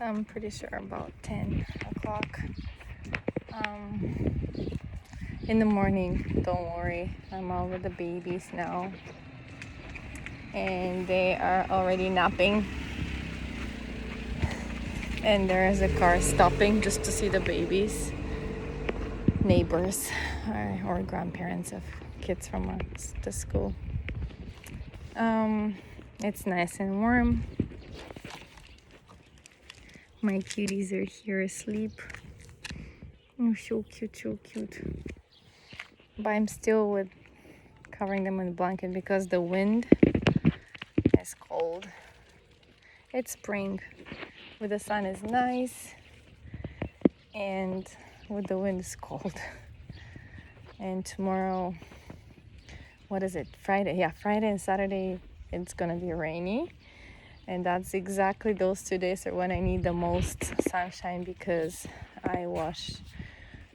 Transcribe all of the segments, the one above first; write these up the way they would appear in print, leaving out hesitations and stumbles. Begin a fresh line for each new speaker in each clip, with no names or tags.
I'm pretty sure about 10 o'clock in the morning. Don't worry, I'm out with the babies now, and they are already napping, and there is a car stopping just to see the babies. Neighbors or grandparents of kids from the school. It's nice and warm. My cuties are here asleep. Oh, so cute, so cute. But I'm still covering them in a blanket because the wind is cold. It's spring. With the sun is nice, and with the wind is cold. And tomorrow, what is it? Friday. Yeah, Friday and Saturday it's gonna be rainy. And that's exactly those 2 days are when I need the most sunshine because I wash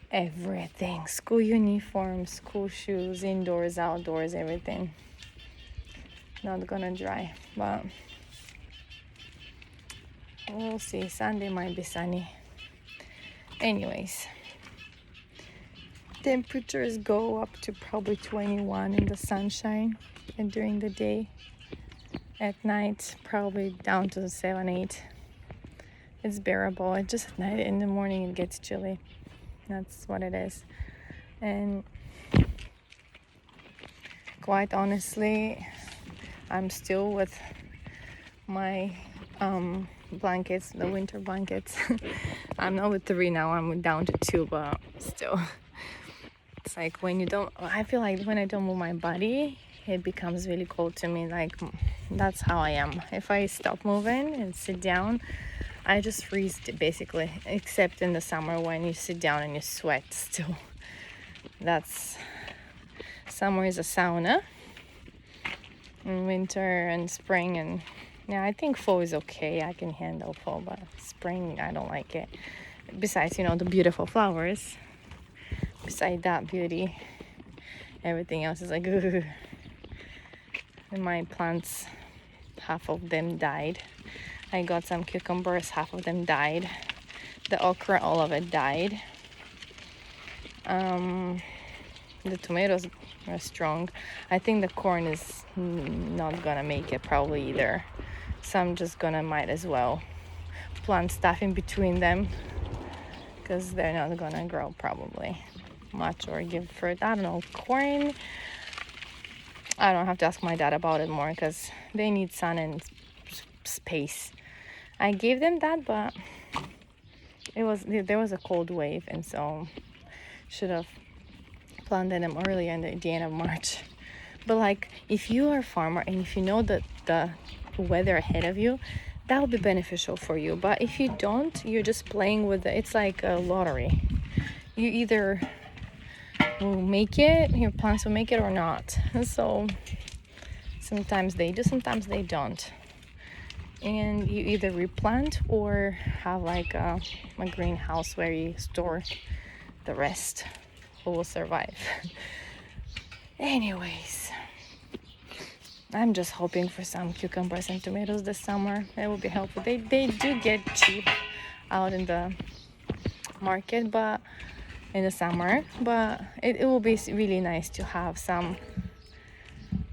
everything. School uniforms, school shoes, indoors, outdoors, everything. Not gonna dry, but we'll see. Sunday might be sunny. Anyways, temperatures go up to probably 21 in the sunshine and during the day. At night, probably down to 7, 8. It's bearable. It's just at night. In the morning, it gets chilly. That's what it is. And quite honestly, I'm still with my blankets, the winter blankets. I'm not with 3 now. I'm down to 2, but still. It's like I feel like when I don't move my body, it becomes really cold to me. Like, that's how I am. If I stop moving and sit down, I just freeze basically, except in the summer when you sit down and you sweat still. Summer is a sauna. In winter and spring, and yeah, I think fall is okay. I can handle fall, but spring, I don't like it. Besides, the beautiful flowers. Beside that beauty, everything else is like, ugh. And my plants, half of them died. I got some cucumbers, half of them died. The okra, all of it died. The tomatoes are strong. I think the corn is not gonna make it probably either. So I'm just might as well plant stuff in between them because they're not gonna grow probably much or give fruit. I don't know, corn, I don't have to ask my dad about it more because they need sun and space. I gave them that, but there was a cold wave, and so should have planted them earlier in the end of March. But like, if you are a farmer and if you know the weather ahead of you, that will be beneficial for you. But if you don't, you're just playing with it. It's like a lottery. You either will make it, your plants will make it or not. So sometimes they do, sometimes they don't. And you either replant or have like a greenhouse where you store the rest who will survive. Anyways, I'm just hoping for some cucumbers and tomatoes this summer. It will be helpful. They do get cheap out in the market, but in the summer, but it will be really nice to have some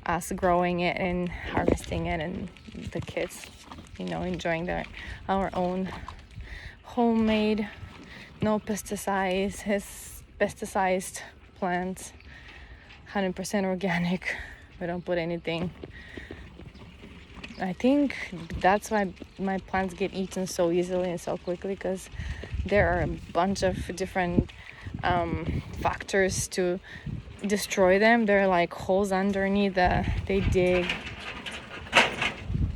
us growing it and harvesting it, and the kids enjoying our own homemade, no pesticides, plants, 100% organic. We don't put anything. I think that's why my plants get eaten so easily and so quickly, because there are a bunch of different factors to destroy them. There are like holes underneath they dig.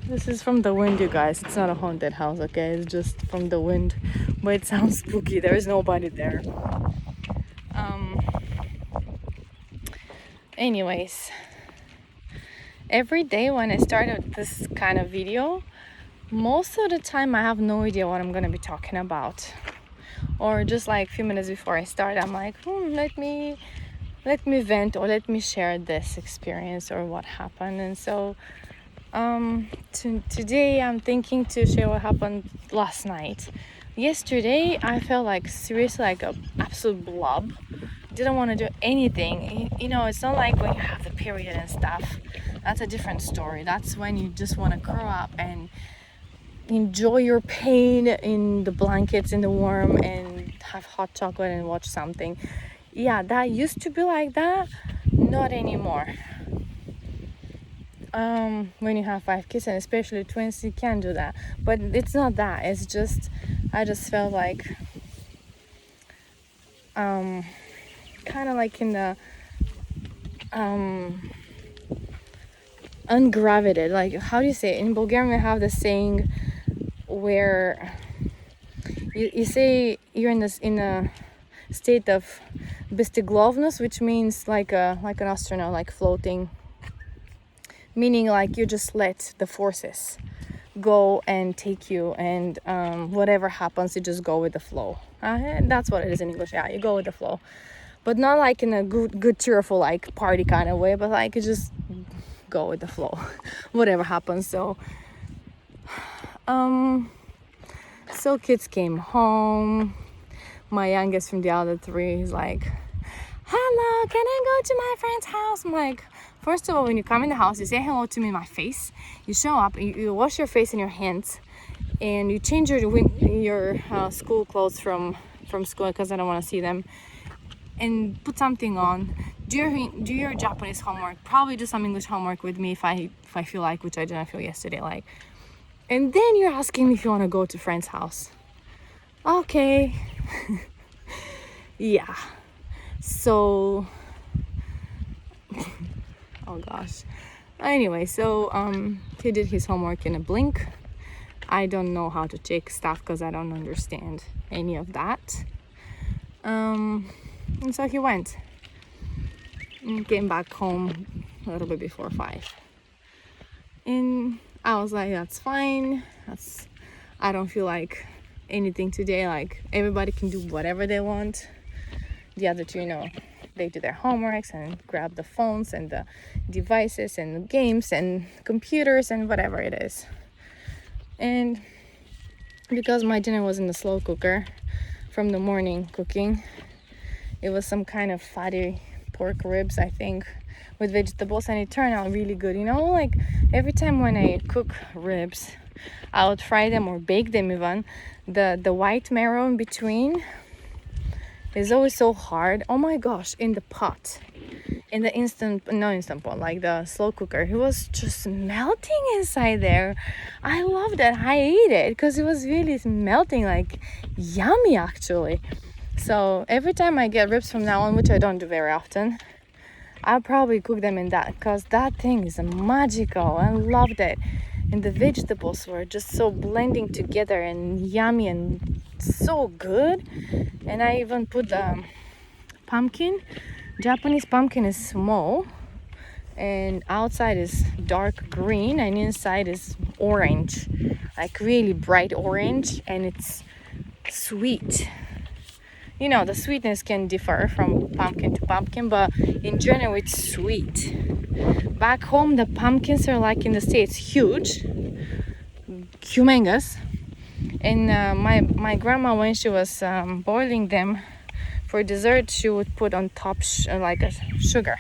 This is from the wind, you guys. It's not a haunted house, okay? It's just from the wind, but it sounds spooky. There is nobody there. Anyways, every day when I start this kind of video, most of the time I have no idea what I'm gonna be talking about, or just like a few minutes before I start, I'm like, let me vent, or let me share this experience or what happened. And so Today I'm thinking to share what happened last night. Yesterday I felt like seriously like a absolute blob. Didn't want to do anything. You know, it's not like when you have the period and stuff. That's a different story. That's when you just want to curl up and enjoy your pain in the blankets in the warm and have hot chocolate and watch something. Yeah, that used to be like that. Not anymore. When you have 5 kids and especially twins, you can do that. But it's not that. It's just I just felt like kind of like in the ungravitated. Like, how do you say it? In Bulgarian we have the saying where you say you're in a state of bestiglovness, which means like an astronaut, like floating, meaning like you just let the forces go and take you, and whatever happens you just go with the flow. That's what it is in English. Yeah, you go with the flow, but not like in a good cheerful like party kind of way, but like you just go with the flow whatever happens. So kids came home. My youngest from the other three is like, hello, can I go to my friend's house? I'm like, first of all, when you come in the house, you say hello to me in my face. You show up, you wash your face and your hands, and you change your school clothes from school because I don't want to see them, and put something on. Do your Japanese homework. Probably do some English homework with me if I feel like, which I didn't feel yesterday like. And then you're asking me if you want to go to friend's house. Okay. Yeah. So, oh gosh. Anyway, so he did his homework in a blink. I don't know how to check stuff because I don't understand any of that. And so he went and came back home a little bit before 5. And I was like, that's fine. I don't feel like anything today. Like, everybody can do whatever they want. The other two, they do their homeworks and grab the phones and the devices and the games and computers and whatever it is. And because my dinner was in the slow cooker from the morning cooking, it was some kind of fatty pork ribs, I think, with vegetables, and it turned out really good. Like every time when I cook ribs, I would fry them or bake them even. The white marrow in between is always so hard. Oh my gosh, in the pot, in the instant pot, like the slow cooker, it was just melting inside there. I loved it. I ate it because it was really melting, like yummy actually. So every time I get ribs from now on, which I don't do very often, I'll probably cook them in that, because that thing is magical. I loved it. And the vegetables were just so blending together and yummy and so good. And I even put the pumpkin. Japanese pumpkin is small, and outside is dark green and inside is orange, like really bright orange, and it's sweet. The sweetness can differ from pumpkin to pumpkin, but in general it's sweet. Back home the pumpkins are like in the States, huge, humongous. And my grandma, when she was boiling them for dessert, she would put on top like a sugar,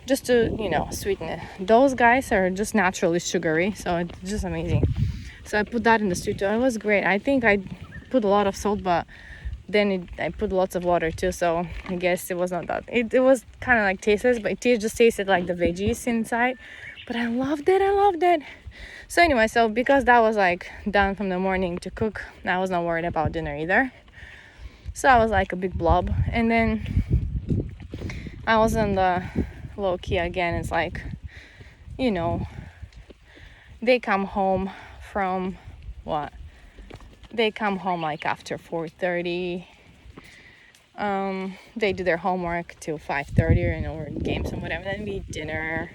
just to sweeten it. Those guys are just naturally sugary, so it's just amazing. So I put that in the stew too. It was great. I think I put a lot of salt, but then I put lots of water too, so I guess it was not that. It was kind of like tasteless, but it just tasted like the veggies inside. But I loved it. So anyway, so because that was like done from the morning to cook, I was not worried about dinner either. So I was like a big blob. And then I was on the low key again. It's like, they come home from what? They come home like after 4:30. They do their homework till 5:30 or games and whatever. Then we eat dinner,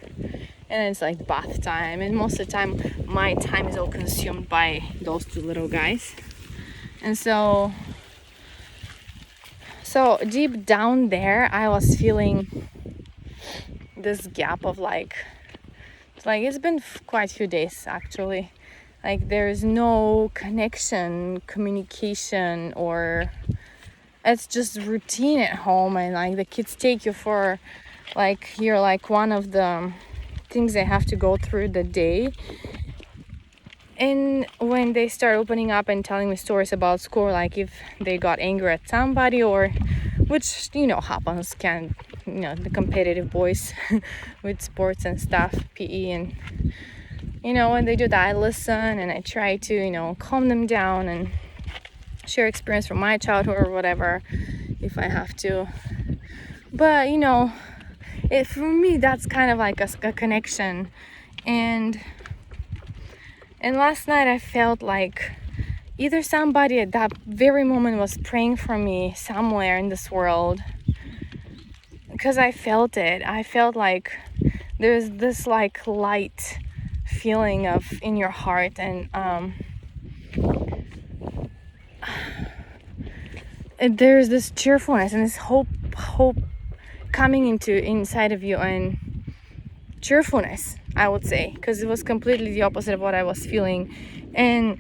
and it's like bath time. And most of the time, my time is all consumed by those two little guys. And so deep down there, I was feeling this gap of like like it's been quite a few days actually. Like there's no connection, communication, or it's just routine at home, and like the kids take you for like you're like one of the things they have to go through the day. And when they start opening up and telling me stories about school, like if they got angry at somebody, or which happens, can the competitive boys with sports and stuff, PE, and when they do that, I listen and I try to calm them down and share experience from my childhood or whatever if I have to. But for me that's kind of like a connection. And last night I felt like either somebody at that very moment was praying for me somewhere in this world, because I felt it. I felt like there's this like light feeling of in your heart, and there's this cheerfulness and this hope coming inside of you, and cheerfulness, I would say, because it was completely the opposite of what I was feeling. And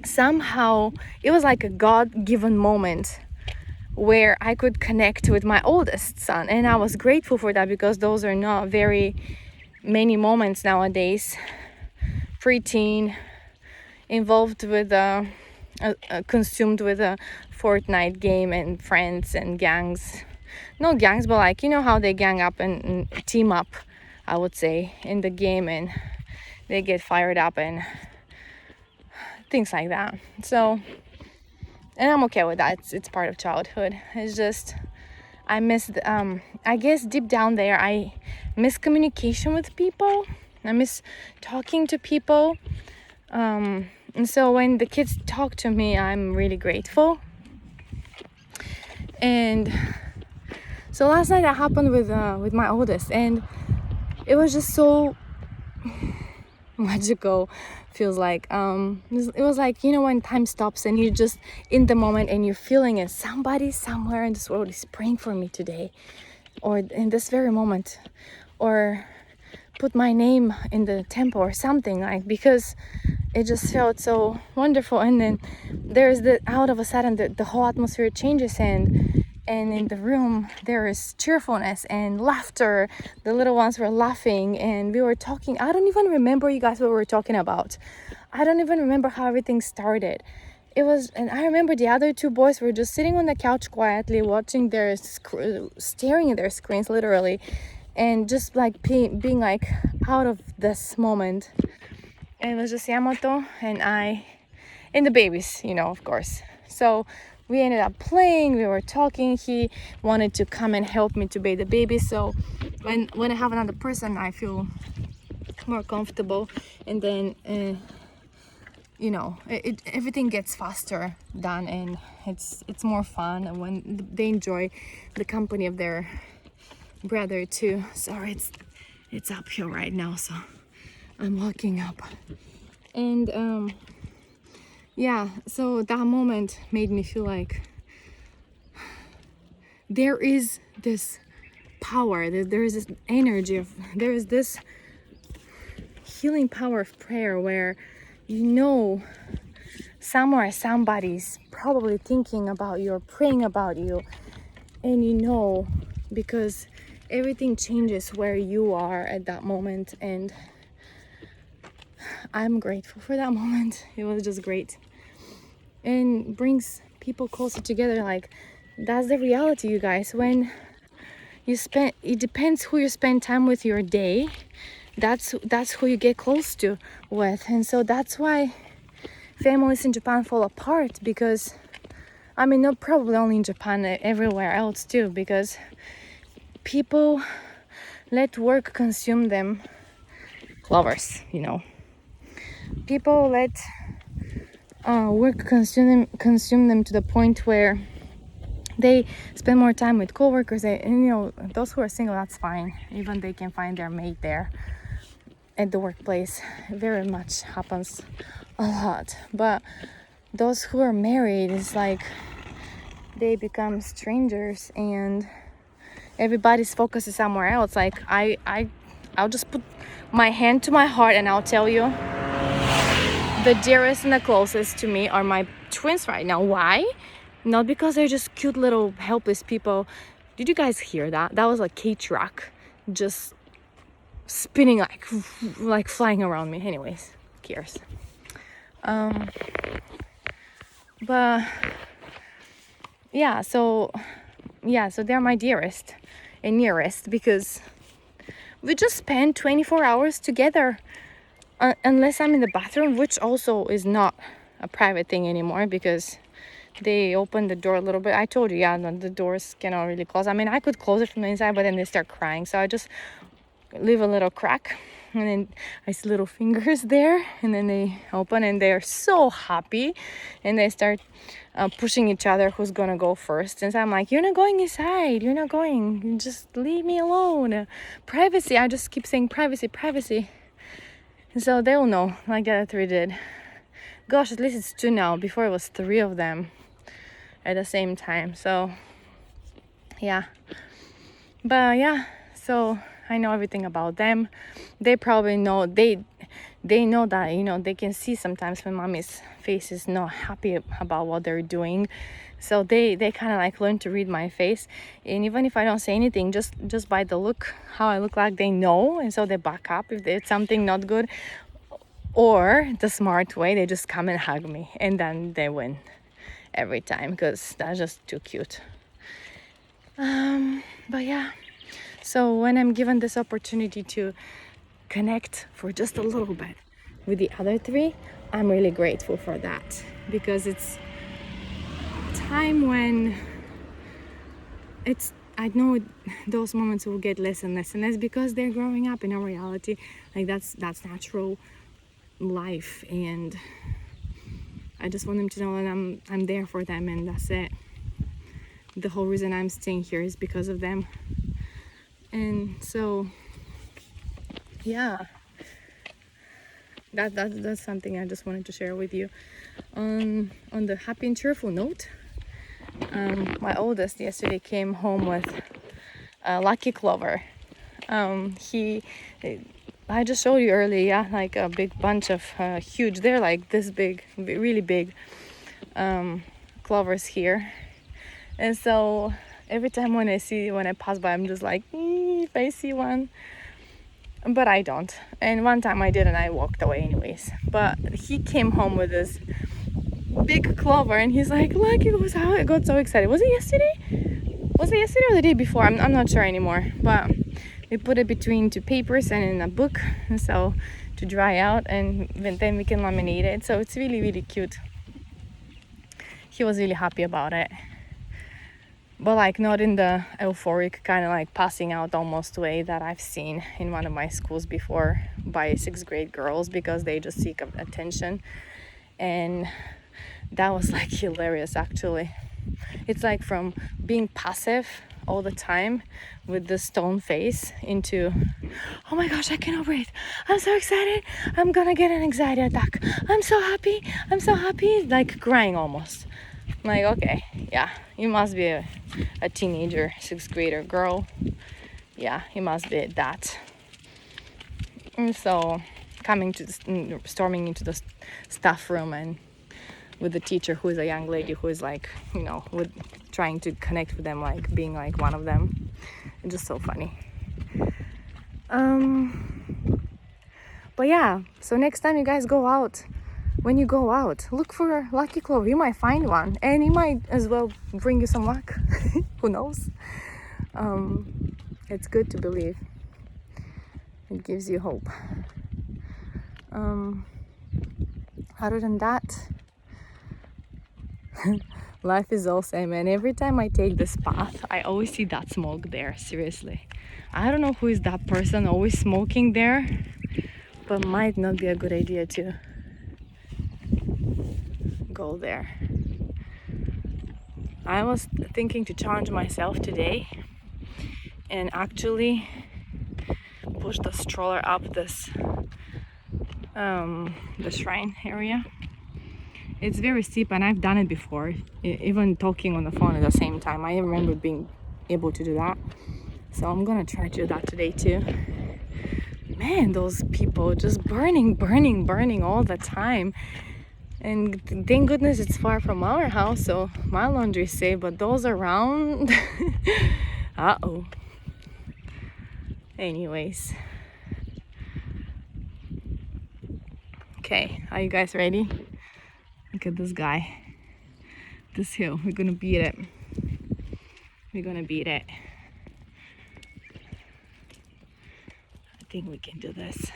somehow it was like a God-given moment where I could connect with my oldest son, and I was grateful for that, because those are not very many moments nowadays. Preteen, involved with consumed with a Fortnite game and friends and gangs. No gangs, but like how they gang up and team up, I would say, in the game, and they get fired up and things like that. So, and I'm okay with that. It's part of childhood. It's just I miss I guess deep down there I miss communication with people. I miss talking to people. And so when the kids talk to me, I'm really grateful. And so last night that happened with my oldest, and it was just so magical. Feels like it was like when time stops and you're just in the moment and you're feeling it. Somebody somewhere in this world is praying for me today, or in this very moment, or put my name in the temple or something, like, because it just felt so wonderful. And then there's out of a sudden the whole atmosphere changes, and in the room there is cheerfulness and laughter. The little ones were laughing and we were talking. I don't even remember, you guys, what we were talking about. I don't even remember how everything started. And I remember the other two boys were just sitting on the couch quietly watching staring at their screens literally, and just like being like out of this moment. And it was just Yamato and I and the babies, of course. So we ended up playing, we were talking. He wanted to come and help me to bathe the baby. So when I have another person, I feel more comfortable. And then, everything gets faster done, and it's more fun. And when they enjoy the company of their brother too. Sorry, it's uphill right now, so I'm walking up. And so that moment made me feel like there is this power, there is this energy there is this healing power of prayer, where somewhere somebody's probably thinking about you or praying about you, and because everything changes where you are at that moment. And I'm grateful for that moment. It was just great, and brings people closer together. Like, that's the reality, you guys. When it depends who you spend time with your day, that's who you get close to with. And so that's why families in Japan fall apart, because not probably only in Japan, everywhere else too, because people let work consume them. Lovers, people let work consume them to the point where they spend more time with coworkers. And those who are single, that's fine. Even they can find their mate there at the workplace. It very much happens a lot. But those who are married, it's like they become strangers and everybody's focus is somewhere else. Like I'll just put my hand to my heart, and I'll tell you, the dearest and the closest to me are my twins right now. Why? Not because they're just cute little helpless people. Did you guys hear that? That was a K-truck just spinning like flying around me. Anyways, who cares? But yeah, so they're my dearest and nearest because we just spend 24 hours together, unless I'm in the bathroom, which also is not a private thing anymore because they open the door a little bit. I told you, yeah, the doors cannot really close. I mean, I could close it from the inside, but then they start crying, so I just leave a little crack, and then I see little fingers there, and then they open, and they're so happy, and they start pushing each other who's gonna go first. And so I'm like, you're not going inside, you're not going, just leave me alone. Privacy. I just keep saying privacy. And so they'll know, like the other three did. Gosh, at least it's 2 now. Before it was 3 of them at the same time. So yeah, but yeah, so I know everything about them. They probably know, they know that, you know, they can see sometimes when mommy's face is not happy about what they're doing. So they kind of like learn to read my face, and even if I don't say anything, just by the look, how I look like, they know, and so they back up if it's something not good. Or the smart way, they just come and hug me, and then they win every time because that's just too cute. But yeah, so when I'm given this opportunity to connect for just a little bit with the other 3, I'm really grateful for that, because it's time when I know those moments will get less and less and less because they're growing up in a reality. Like that's natural life, and I just want them to know that I'm there for them, and that's it. The whole reason I'm staying here is because of them. And so yeah, that's something I just wanted to share with you. On the happy and cheerful note, my oldest yesterday came home with a lucky clover. I just showed you earlier, yeah, like a big bunch of huge, they're like this big, really big clovers here. And so every time when I pass by, I'm just like, if I see one, but I don't. And one time I did, and I walked away anyways. But he came home with this big clover, and he's like, look, it was how I got so excited. Was it yesterday or the day before? I'm not sure anymore, but we put it between 2 papers and in a book, and so to dry out, and then we can laminate it. So it's really, really cute. He was really happy about it, but like not in the euphoric kind of like passing out almost way that I've seen in one of my schools before by 6th grade girls, because they just seek attention. And that was like hilarious, actually. It's like from being passive all the time with the stone face into, oh my gosh, I cannot breathe, I'm so excited, I'm gonna get an anxiety attack, I'm so happy, like crying almost. Like, okay, yeah, you must be a teenager, 6th grader girl. Yeah, you must be that. And so storming into the staff room, and with the teacher, who is a young lady who is like, you know, with trying to connect with them, like being like one of them. It's just so funny. But yeah, so next time you guys go out, when you go out, look for a lucky clover. You might find one, and it might as well bring you some luck. Who knows? It's good to believe. It gives you hope. Other than that, life is all same, and every time I take this path, I always see that smoke there. Seriously, I don't know who is that person always smoking there, but might not be a good idea to go there. I was thinking to challenge myself today and actually push the stroller up this the shrine area. It's very steep, and I've done it before, even talking on the phone at the same time. I remember being able to do that, so I'm gonna try to do that today too. man, those people just burning all the time. And thank goodness it's far from our house, so my laundry's safe, but those around, uh-oh. Anyways. Okay, are you guys ready? Look at this guy. This hill, we're gonna beat it. We're gonna beat it. I think we can do this.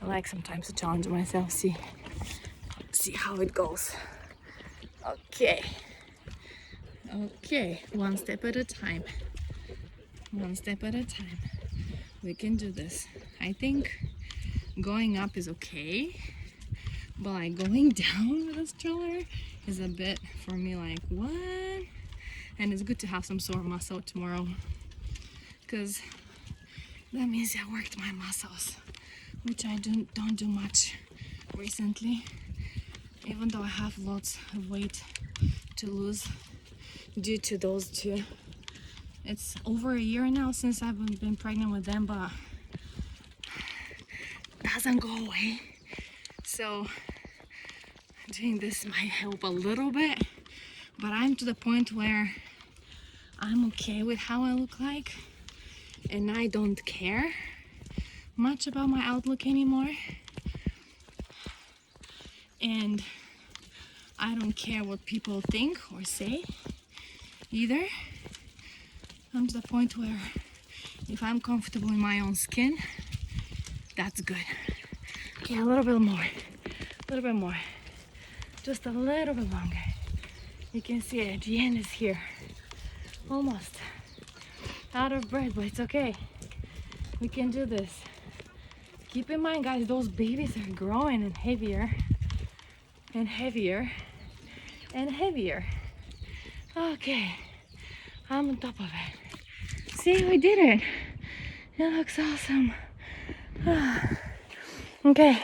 I like sometimes to challenge myself, see how it goes. Okay, one step at a time. One step at a time. We can do this. I think going up is okay, but like going down with a stroller is a bit for me like what? And it's good to have some sore muscle tomorrow, because that means I worked my muscles, which I don't do much recently, even though I have lots of weight to lose due to those two. It's over a year now since I've been pregnant with them, but it doesn't go away. So doing this might help a little bit, but I'm to the point where I'm okay with how I look like, and I don't care much about my outlook anymore. And I don't care what people think or say either. I'm to the point where if I'm comfortable in my own skin, that's good. Okay, a little bit more, just a little bit longer. You can see it, the end is here. Almost out of breath, but it's okay. We can do this. Keep in mind, guys, those babies are growing and heavier and heavier and heavier. Okay, I'm on top of it. See, we did it. It looks awesome. Okay.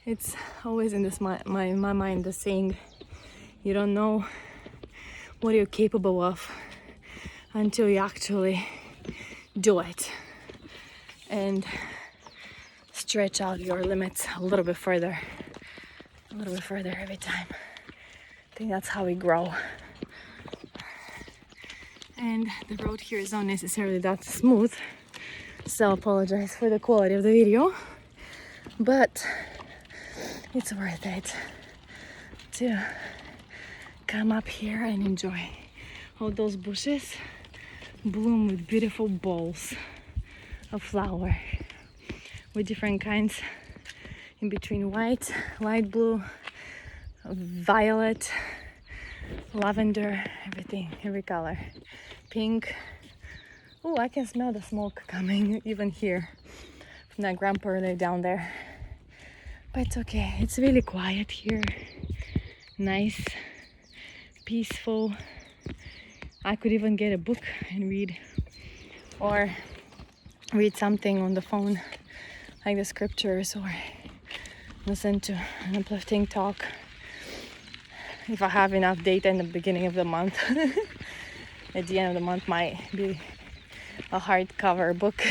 It's always in my mind, the saying, you don't know what you're capable of until you actually do it and stretch out your limits a little bit further every time. I think that's how we grow. And the road here is not necessarily that smooth, so I apologize for the quality of the video, but it's worth it to come up here and enjoy. All those bushes bloom with beautiful balls of flower with different kinds in between: white, light blue, violet, lavender, everything, every color, pink. Oh, I can smell the smoke coming even here from that grandpa relay down there. But it's okay, it's really quiet here, nice, peaceful. I could even get a book and read, or read something on the phone like the scriptures, or listen to an uplifting talk if I have enough data in the beginning of the month. At the end of the month might be a hardcover book.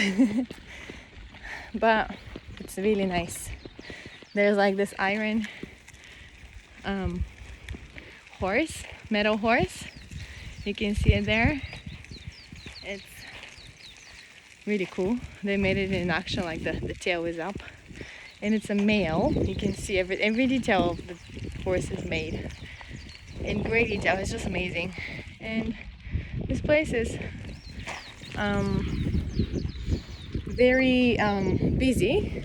But it's really nice. There's like this iron horse, metal horse. You can see it there. It's really cool. They made it in action, like the tail is up. And it's a male. You can see every detail of the horse is made in great detail. It's just amazing. And this place is very busy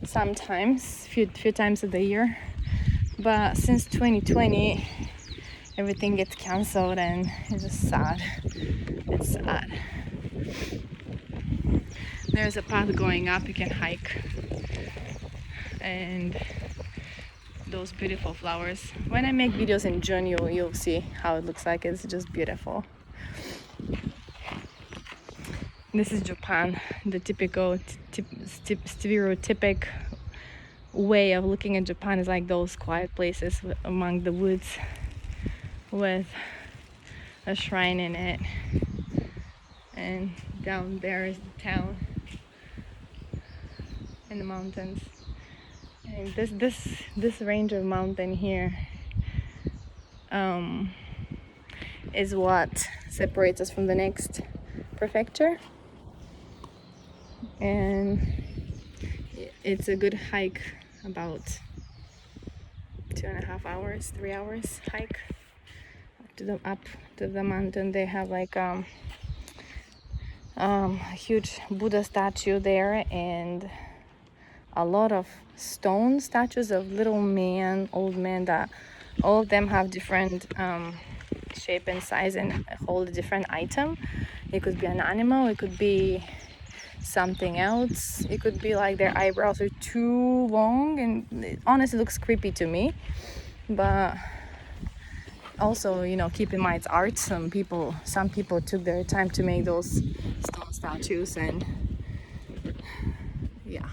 sometimes, few times of the year. But since 2020, everything gets cancelled, and it's just sad. It's sad. There's a path going up, you can hike, and those beautiful flowers. When I make videos in June, you'll see how it looks like. It's just beautiful. This is Japan. The typical stereotypic way of looking at Japan is like those quiet places among the woods with a shrine in it, and down there is the town and the mountains. And this range of mountain here is what separates us from the next prefecture, and it's a good hike, about 2.5 hours, 3 hours hike up to the mountain. They have like a huge Buddha statue there, and a lot of stone statues of little man, old man, that all of them have different shape and size and hold a different item. It could be an animal, it could be something else, it could be like their eyebrows are too long, and it honestly looks creepy to me. But also, keep in mind it's art. Some people took their time to make those stone statues, and yeah.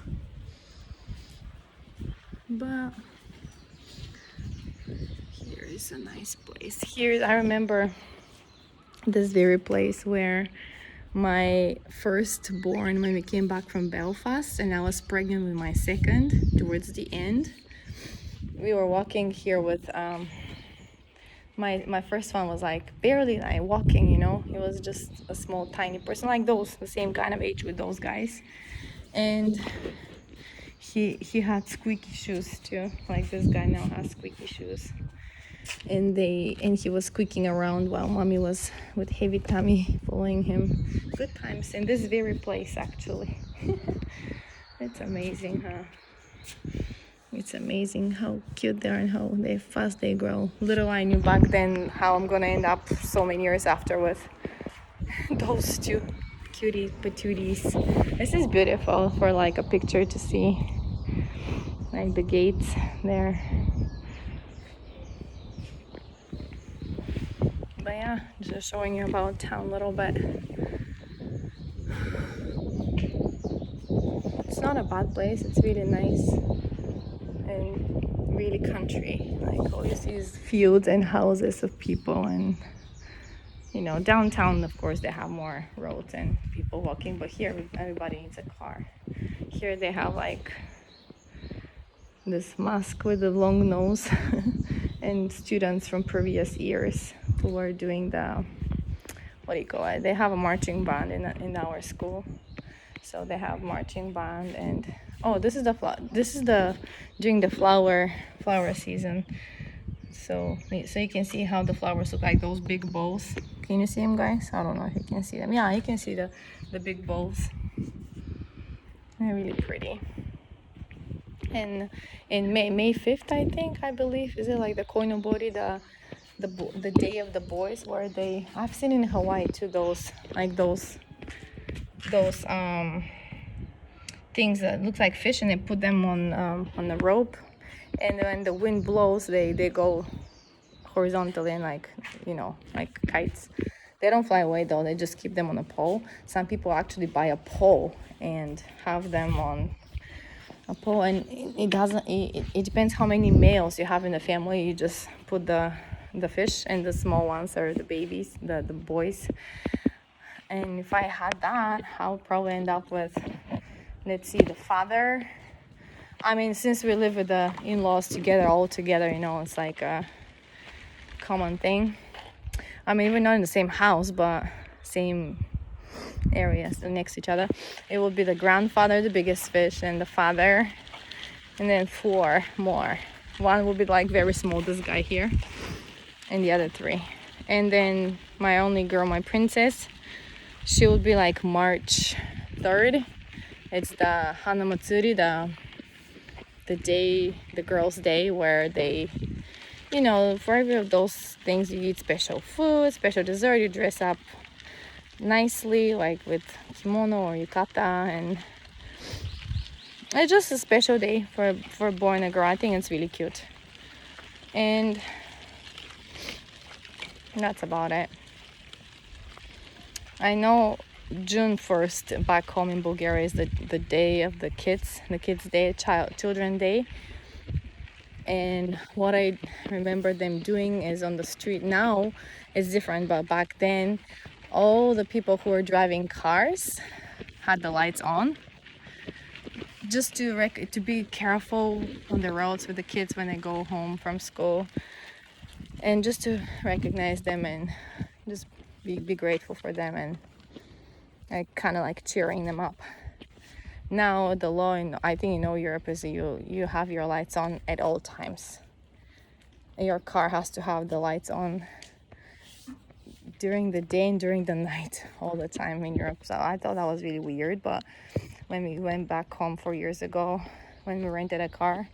But here is a nice place. Here I remember this very place where my firstborn, when we came back from Belfast and I was pregnant with my second towards the end, we were walking here with my first one was like barely like walking, he was just a small tiny person, like those, the same kind of age with those guys. And he had squeaky shoes too, like this guy now has squeaky shoes. And he was squeaking around while mommy was with heavy tummy following him. Good times in this very place, actually. It's amazing, huh? It's amazing how cute they are and how fast they grow. Little I knew back then how I'm gonna end up so many years after with those two cutie patooties. This is beautiful for like a picture to see, like the gates there. But yeah, just showing you about town a little bit. It's not a bad place, it's really nice and really country. Like all you see is fields and houses of people, and downtown of course they have more roads and people walking, but here everybody needs a car. Here they have like this mask with a long nose and students from previous years who were doing the, what do you call it, they have a marching band in our school. So they have marching band, and this is the during the flower season. So you can see how the flowers look like, those big bowls. Can you see them, guys? I don't know if you can see them. Yeah, you can see the big bowls. They're really pretty. And in May 5th, I believe, is it like the Koinobori, the day of the boys, where I've seen in Hawaii too, those things that look like fish, and they put them on a rope, and when the wind blows they go horizontally, and like kites. They don't fly away though, they just keep them on a pole. Some people actually buy a pole and have them on a pole, and it depends how many males you have in the family. You just put the fish, and the small ones are the babies, the boys. And if I had that, I would probably end up with, let's see, the father. I mean, since we live with the in-laws together, all together, it's like a common thing. I mean, we're not in the same house, but same areas next to each other. It would be the grandfather, the biggest fish, and the father, and then 4 more. One would be like very small, this guy here, and the other 3. And then my only girl, my princess, she would be like March 3rd. It's the Hana Matsuri, the day, the girls' day, where they, for every of those things, you eat special food, special dessert, you dress up nicely, like with kimono or yukata, and it's just a special day for a boy and a girl. I think it's really cute. And that's about it. I know June 1st back home in Bulgaria is the day of the kids day, children day. And what I remember them doing is on the street. Now it's different, but back then all the people who were driving cars had the lights on, just to be careful on the roads with the kids when they go home from school, and just to recognize them and just be grateful for them, and kind of like cheering them up. Now the law in, I think in all Europe, is you have your lights on at all times. Your car has to have the lights on during the day and during the night all the time in Europe. So I thought that was really weird, but when we went back home 4 years ago, when we rented a car,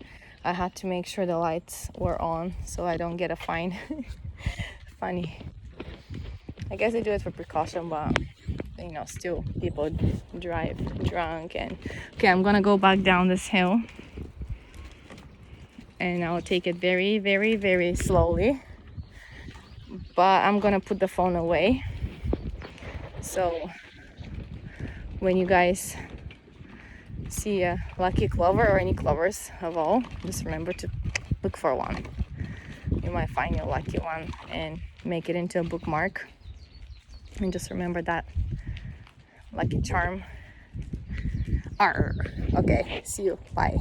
I had to make sure the lights were on so I don't get a fine. Funny. I guess they do it for precaution, but you know, still people drive drunk. And okay, I'm gonna go back down this hill, and I'll take it very, very, very slowly, but I'm gonna put the phone away, so when you guys see a lucky clover or any clovers at all, just remember to look for one. You might find your lucky one and make it into a bookmark, and just remember that lucky charm. Arr. Okay, see you. Bye.